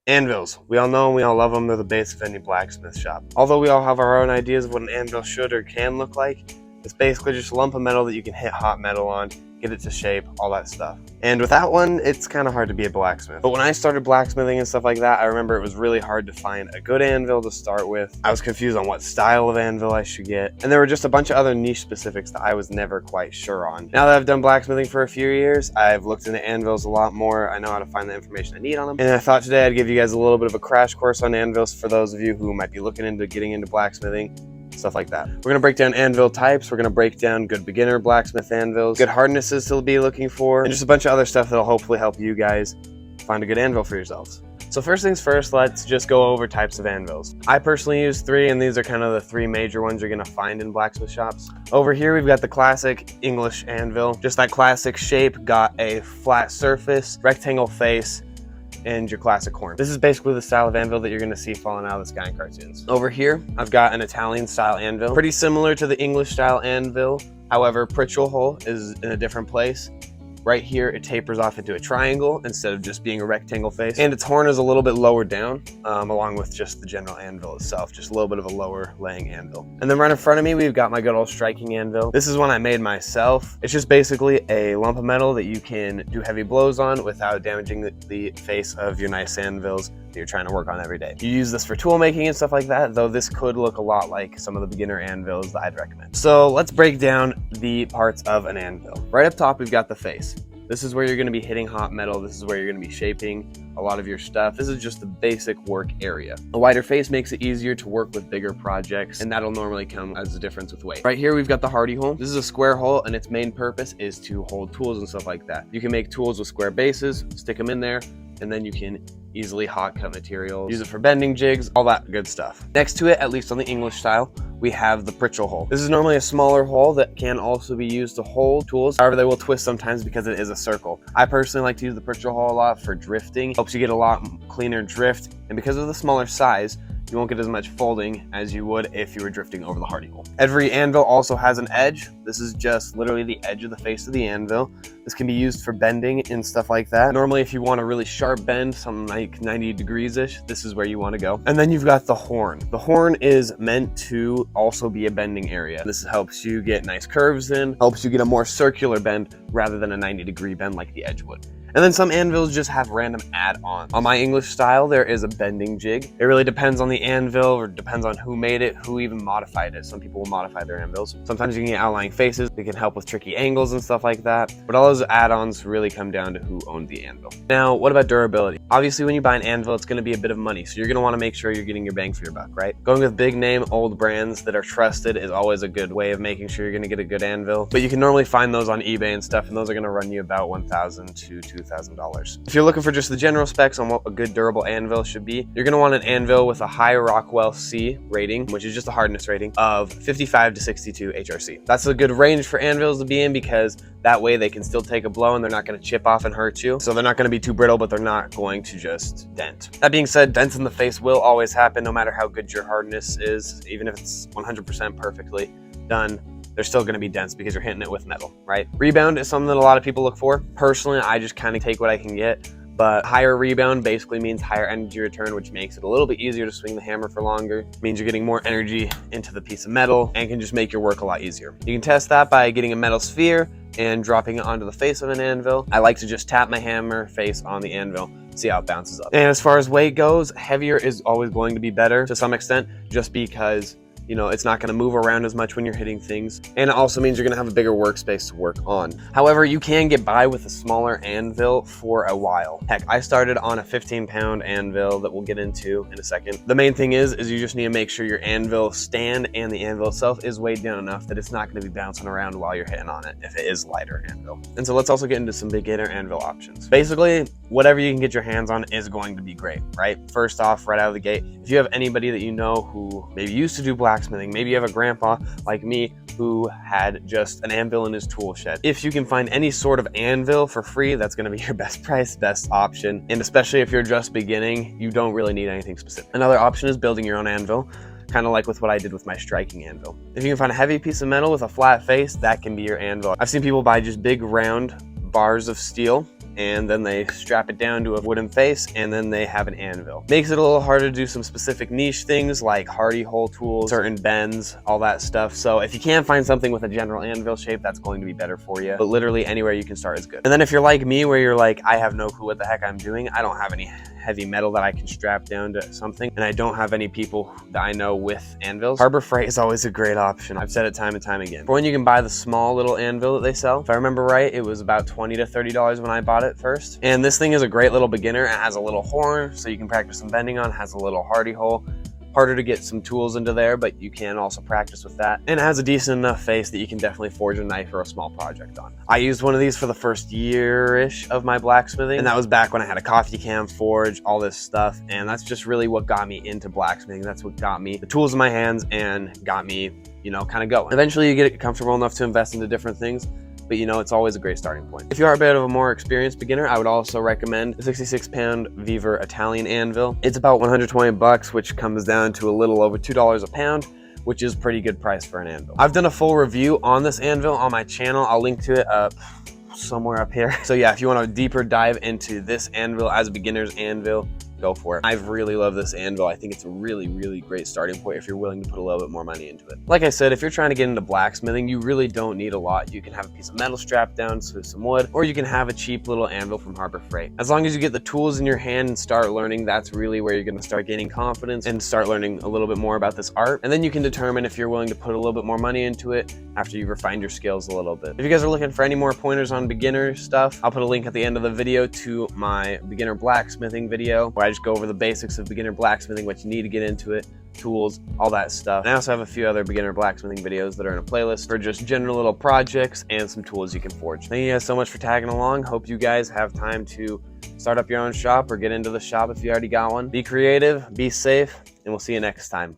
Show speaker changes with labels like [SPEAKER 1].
[SPEAKER 1] Anvils. We all know them, we all love them. They're the base of any blacksmith shop. Although we all have our own ideas of what an anvil should or can look like, it's basically just a lump of metal that you can hit hot metal on, get it to shape, all that stuff. And without one, it's kind of hard to be a blacksmith. But when I started blacksmithing and stuff like that, I remember it was really hard to find a good anvil to start with. I was confused on what style of anvil I should get. And there were just a bunch of other niche specifics that I was never quite sure on. Now that I've done blacksmithing for a few years, I've looked into anvils a lot more. I know how to find the information I need on them. And I thought today I'd give you guys a little bit of a crash course on anvils for those of you who might be looking into getting into blacksmithing. Stuff like that. We're going to break down anvil types. We're going to break down good beginner blacksmith anvils, good hardnesses to be looking for, and just a bunch of other stuff that'll hopefully help you guys find a good anvil for yourselves. So first things first, let's just go over types of anvils. I personally use 3, and these are kind of the 3 major ones you're going to find in blacksmith shops. Over here, we've got the classic English anvil. Just that classic shape, got a flat surface, rectangle face, and your classic horn. This is basically the style of anvil that you're going to see falling out of the sky in cartoons. Over here, I've got an Italian style anvil, pretty similar to the English style anvil. However, Pritchel hole is in a different place. Right here, it tapers off into a triangle instead of just being a rectangle face. And its horn is a little bit lower down, along with just the general anvil itself, just a little bit of a lower laying anvil. And then right in front of me, we've got my good old striking anvil. This is one I made myself. It's just basically a lump of metal that you can do heavy blows on without damaging the face of your nice anvils that you're trying to work on every day. You use this for tool making and stuff like that, though this could look a lot like some of the beginner anvils that I'd recommend. So let's break down the parts of an anvil. Right up top, we've got the face. This is where you're going to be hitting hot metal. This is where you're going to be shaping a lot of your stuff. This is just the basic work area. A wider face makes it easier to work with bigger projects, and that'll normally come as a difference with weight. Right here, we've got the hardy hole. This is a square hole, and its main purpose is to hold tools and stuff like that. You can make tools with square bases, stick them in there, and then you can easily hot cut materials, use it for bending jigs, all that good stuff. Next to it, at least on the English style, we have the Pritchel hole. This is normally a smaller hole that can also be used to hold tools. However, they will twist sometimes because it is a circle. I personally like to use the Pritchel hole a lot for drifting. Helps you get a lot cleaner drift, and because of the smaller size, you won't get as much folding as you would if you were drifting over the hardy hole. Every anvil also has an edge. This is just literally the edge of the face of the anvil. This can be used for bending and stuff like that. Normally, if you want a really sharp bend, something like 90 degrees-ish, this is where you want to go. And then you've got the horn. The horn is meant to also be a bending area. This helps you get nice curves in, helps you get a more circular bend rather than a 90-degree bend like the edge would. And then some anvils just have random add-ons. On my English style, there is a bending jig. It really depends on the anvil, or depends on who made it, who even modified it. Some people will modify their anvils. Sometimes you can get outlying faces. They can help with tricky angles and stuff like that. But all those add-ons really come down to who owned the anvil. Now, what about durability? Obviously, when you buy an anvil, it's going to be a bit of money. So you're going to want to make sure you're getting your bang for your buck, right? Going with big name, old brands that are trusted is always a good way of making sure you're going to get a good anvil. But you can normally find those on eBay and stuff, and those are going to run you about $1,000 to $2,000. If you're looking for just the general specs on what a good durable anvil should be, you're going to want an anvil with a high Rockwell C rating, which is just a hardness rating, of 55 to 62 HRC. That's a good range for anvils to be in because that way they can still take a blow and they're not going to chip off and hurt you. So they're not going to be too brittle, but they're not going to just dent. That being said, dents in the face will always happen no matter how good your hardness is. Even if it's 100% perfectly done, there's still going to be dents because you're hitting it with metal, right? Rebound is something that a lot of people look for. Personally, I just kind of take what I can get, but higher rebound basically means higher energy return, which makes it a little bit easier to swing the hammer for longer. It means you're getting more energy into the piece of metal and can just make your work a lot easier. You can test that by getting a metal sphere and dropping it onto the face of an anvil. I like to just tap my hammer face on the anvil, see how it bounces up. And as far as weight goes, heavier is always going to be better to some extent, just because you know, it's not going to move around as much when you're hitting things. And it also means you're going to have a bigger workspace to work on. However, you can get by with a smaller anvil for a while. Heck, I started on a 15-pound anvil that we'll get into in a second. The main thing is you just need to make sure your anvil stand and the anvil itself is weighed down enough that it's not going to be bouncing around while you're hitting on it if it is lighter anvil. And so let's also get into some beginner anvil options. Basically, whatever you can get your hands on is going to be great, right? First off, right out of the gate, if you have anybody that you know who maybe used to do blacksmithing, maybe you have a grandpa like me who had just an anvil in his tool shed. If you can find any sort of anvil for free, that's going to be your best price, best option. And especially if you're just beginning, you don't really need anything specific. Another option is building your own anvil, kind of like with what I did with my striking anvil. If you can find a heavy piece of metal with a flat face, that can be your anvil. I've seen people buy just big round bars of steel and then they strap it down to a wooden face, and then they have an anvil. Makes it a little harder to do some specific niche things like hardy hole tools, certain bends, all that stuff. So if you can find something with a general anvil shape, that's going to be better for you. But literally anywhere you can start is good. And then if you're like me, where you're like, I have no clue what the heck I'm doing, I don't have any heavy metal that I can strap down to something, and I don't have any people that I know with anvils, Harbor Freight is always a great option. I've said it time and time again. For when you can buy the small little anvil that they sell, if I remember right, it was about $20 to $30 when I bought it first. And this thing is a great little beginner. It has a little horn so you can practice some bending on, it has a little hardy hole. Harder to get some tools into there, but you can also practice with that. And it has a decent enough face that you can definitely forge a knife or a small project on. I used one of these for the first year-ish of my blacksmithing, and that was back when I had a coffee can forge, all this stuff, and that's just really what got me into blacksmithing. That's what got me the tools in my hands and got me, you know, kind of going. Eventually you get comfortable enough to invest into different things, but you know, it's always a great starting point. If you are a bit of a more experienced beginner, I would also recommend the 66-pound Weaver Italian anvil. It's about 120 bucks, which comes down to a little over $2 a pound, which is pretty good price for an anvil. I've done a full review on this anvil on my channel. I'll link to it up somewhere up here. So yeah, if you want a deeper dive into this anvil as a beginner's anvil, go for it. I really love this anvil. I think it's a really, really great starting point if you're willing to put a little bit more money into it. Like I said, if you're trying to get into blacksmithing, you really don't need a lot. You can have a piece of metal strapped down to some wood, or you can have a cheap little anvil from Harbor Freight. As long as you get the tools in your hand and start learning, that's really where you're gonna start gaining confidence and start learning a little bit more about this art. And then you can determine if you're willing to put a little bit more money into it after you've refined your skills a little bit. If you guys are looking for any more pointers on beginner stuff, I'll put a link at the end of the video to my beginner blacksmithing video, where I just go over the basics of beginner blacksmithing, what you need to get into it, tools, all that stuff. And I also have a few other beginner blacksmithing videos that are in a playlist for just general little projects and some tools you can forge. Thank you guys so much for tagging along. Hope you guys have time to start up your own shop or get into the shop if you already got one. Be creative, be safe, and we'll see you next time.